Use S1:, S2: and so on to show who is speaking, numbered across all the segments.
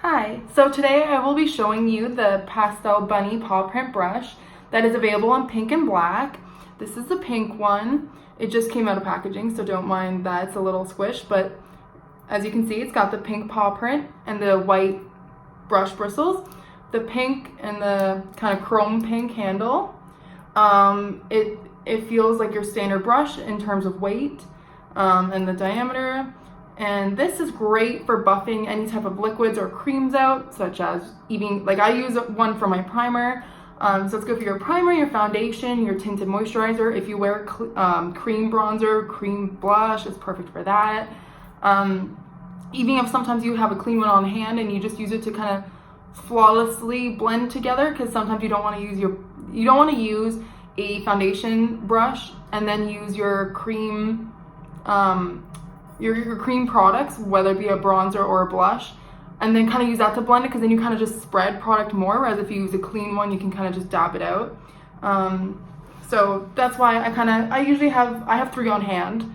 S1: Hi, so today I will be showing you the Pastel Bunny paw print brush that is available in pink and black. This is the pink one. It just came out of packaging, so don't mind that it's a little squished, but as you can see, it's got the pink paw print and the white brush bristles, the pink and the kind of chrome pink handle. It feels like your standard brush in terms of weight and the diameter. And this is great for buffing any type of liquids or creams out, such as even, like I use one for my primer. So it's good for your primer, your foundation, your tinted moisturizer. If you wear cream bronzer, cream blush, it's perfect for that. Even if sometimes you have a clean one on hand and you just use it to kind of flawlessly blend together, because sometimes you don't want to use a foundation brush and then use your cream your cream products, whether it be a bronzer or a blush, and then kind of use that to blend it, because then you kind of just spread product more, whereas if you use a clean one, you can kind of just dab it out. So that's why I have three on hand,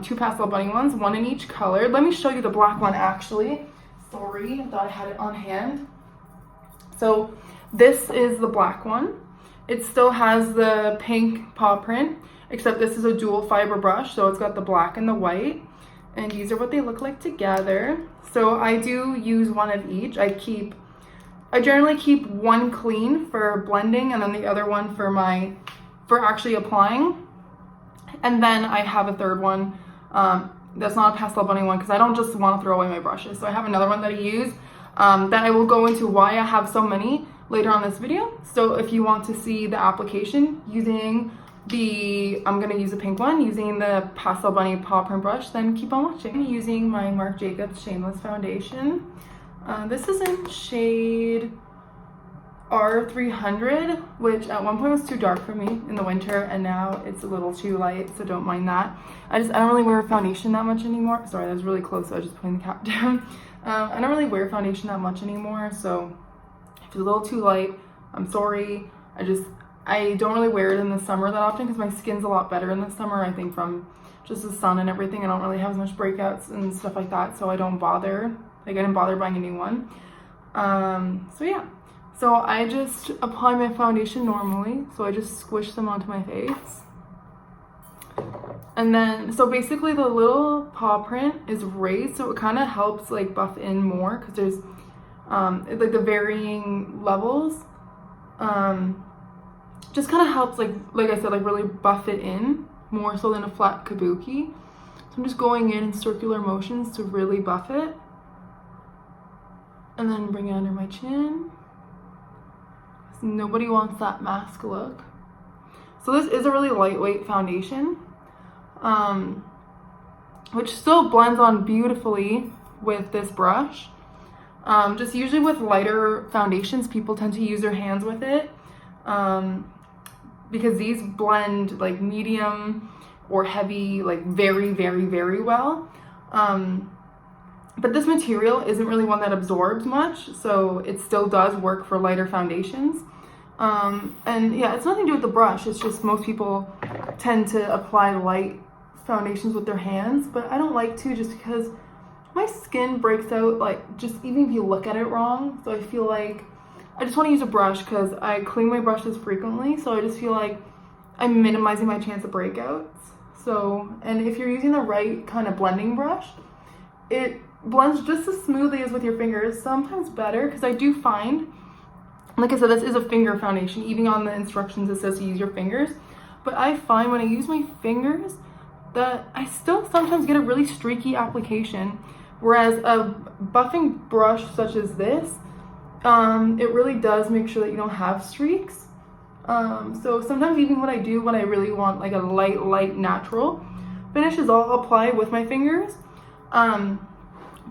S1: two Pastel Bunny ones, one in each color. Let me show you the black one actually. Sorry, I thought I had it on hand. So this is the black one. It still has the pink paw print, except this is a dual fiber brush, so it's got the black and the white. And these are what they look like together. So I do use one of each. I generally keep one clean for blending and then the other one for actually applying. And then I have a third one that's not a Pastel Bunny one, because I don't just want to throw away my brushes. So I have another one that I use that I will go into why I have so many later on this video. So if you want to see the application using I'm gonna use a pink one using the Pastel Bunny paw print brush, then keep on watching. I'm using my Marc Jacobs Shameless Foundation. This is in shade R300, which at one point was too dark for me in the winter, and now it's a little too light, so don't mind that. I don't really wear foundation that much anymore. Sorry, that was really close, so I was just putting the cap down. I don't really wear foundation that much anymore, so if it's a little too light, I'm sorry. I don't really wear it in the summer that often, because my skin's a lot better in the summer, I think, from just the sun and everything. I don't really have as much breakouts and stuff like that, so I didn't bother buying a new one. So yeah, so I just apply my foundation normally, so I just squish them onto my face. And then, so basically the little paw print is raised, so it kind of helps like buff in more, because there's like the varying levels. Just kind of helps, like I said, like really buff it in more so than a flat kabuki. So I'm just going in circular motions to really buff it. And then bring it under my chin. Nobody wants that mask look. So this is a really lightweight foundation, which still blends on beautifully with this brush. Just usually with lighter foundations, people tend to use their hands with it. Because these blend like medium or heavy, like very, very, very well. But this material isn't really one that absorbs much, so it still does work for lighter foundations. And yeah, it's nothing to do with the brush, it's just most people tend to apply light foundations with their hands, but I don't like to, just because my skin breaks out, like, just even if you look at it wrong. So I feel like I just want to use a brush, because I clean my brushes frequently, so I just feel like I'm minimizing my chance of breakouts. So, and if you're using the right kind of blending brush, it blends just as smoothly as with your fingers, sometimes better, because I do find, like I said, this is a finger foundation. Even on the instructions it says to use your fingers, but I find when I use my fingers that I still sometimes get a really streaky application, whereas a buffing brush such as this, it really does make sure that you don't have streaks. So sometimes even what I do when I really want like a light natural finish is I'll apply with my fingers. Then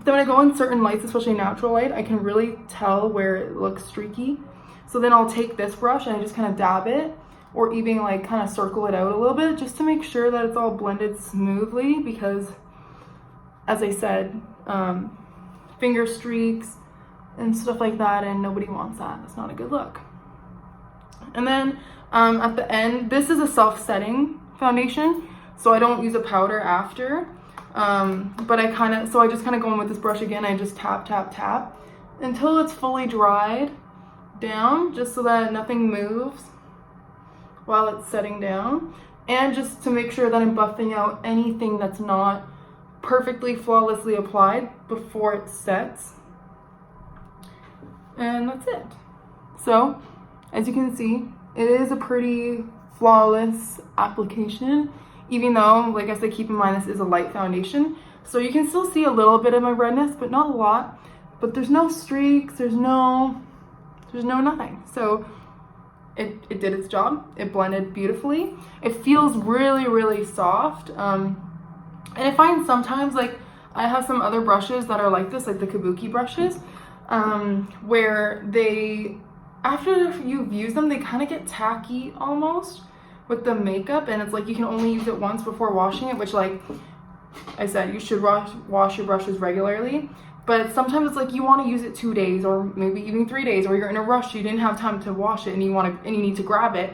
S1: when I go in certain lights, especially natural light, I can really tell where it looks streaky. So then I'll take this brush and I just kind of dab it, or even like kind of circle it out a little bit, just to make sure that it's all blended smoothly, because as I said, finger streaks and stuff like that, and nobody wants that. It's not a good look. And then at the end, this is a self-setting foundation, so I don't use a powder after. But I just kind of go in with this brush again. I just tap, until it's fully dried down, just so that nothing moves while it's setting down, and just to make sure that I'm buffing out anything that's not perfectly flawlessly applied before it sets. And that's it. So as you can see, it is a pretty flawless application, even though, like I said, keep in mind this is a light foundation, so you can still see a little bit of my redness, but not a lot. But there's no streaks, there's no nothing. So it did its job. It blended beautifully. It feels really, really soft. And I find sometimes, like, I have some other brushes that are like this, like the Kabuki brushes, where they, after you've used them, they kind of get tacky almost with the makeup, and it's like you can only use it once before washing it, which, like I said, you should wash your brushes regularly. But sometimes it's like you want to use it 2 days or maybe even 3 days, or you're in a rush, you didn't have time to wash it and you need to grab it.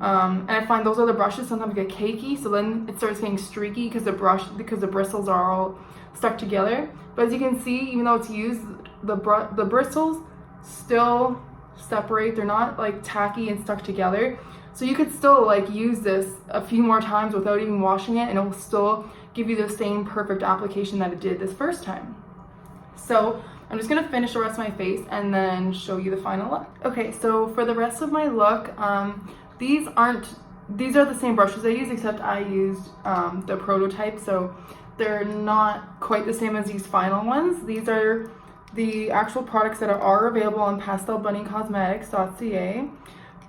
S1: And I find those other brushes sometimes get cakey, so then it starts getting streaky because the bristles are all stuck together. But as you can see, even though it's used, the bristles still separate. They're not like tacky and stuck together. So you could still like use this a few more times without even washing it, and it will still give you the same perfect application that it did this first time. So I'm just gonna finish the rest of my face and then show you the final look. Okay, so for the rest of my look, these are the same brushes I use, except I used the prototype, so they're not quite the same as these final ones. These are the actual products that are available on pastelbunnycosmetics.ca.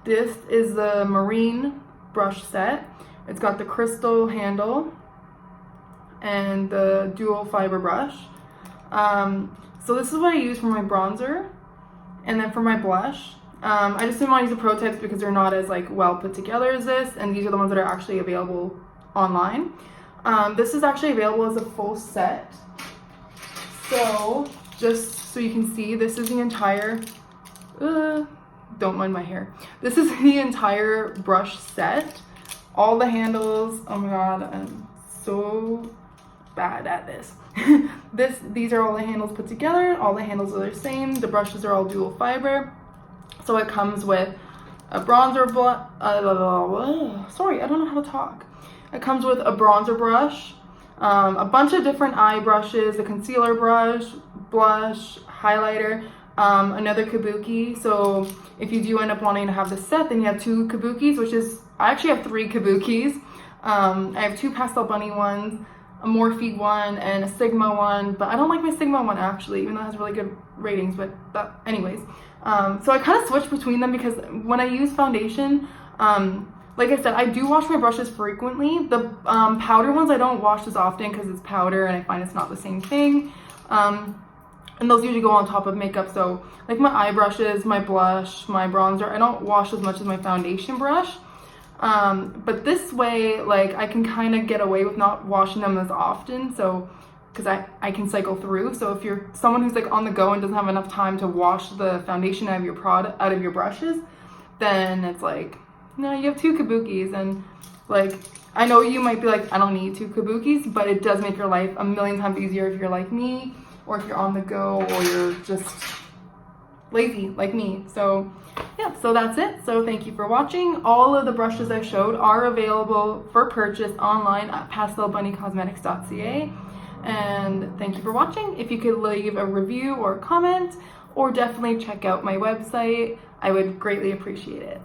S1: This is the marine brush set. It's got the crystal handle and the dual fiber brush. So this is what I use for my bronzer, and then for my blush. I just didn't want to use the prototypes because they're not as like well put together as this, and these are the ones that are actually available online. This is actually available as a full set. So just so you can see, this is the entire, don't mind my hair. This is the entire brush set. All the handles, oh my god, I'm so bad at this. These are all the handles put together. All the handles are the same. The brushes are all dual fiber. So it comes with a bronzer sorry, I don't know how to talk. It comes with a bronzer brush, a bunch of different eye brushes, a concealer brush, blush, highlighter, another Kabuki. So if you do end up wanting to have this set, then you have 2 Kabukis, which is, I actually have 3 Kabukis. I have 2 Pastel Bunny ones, a Morphe one, and a Sigma one, but I don't like my Sigma one actually, even though it has really good ratings, but anyways. So I kind of switch between them because when I use foundation, like I said, I do wash my brushes frequently. The powder ones I don't wash as often because it's powder and I find it's not the same thing. And those usually go on top of makeup, so like my eye brushes, my blush, my bronzer, I don't wash as much as my foundation brush. But this way, like, I can kind of get away with not washing them as often, so because I can cycle through. So if you're someone who's like on the go and doesn't have enough time to wash the foundation out of your brushes, then it's like, no, you have 2 Kabukis. And like, I know you might be like, I don't need 2 Kabukis, but it does make your life a million times easier if you're like me, or if you're on the go, or you're just lazy like me. So yeah, so that's it. So thank you for watching. All of the brushes I showed are available for purchase online at pastelbunnycosmetics.ca. And thank you for watching. If you could leave a review or comment, or definitely check out my website, I would greatly appreciate it.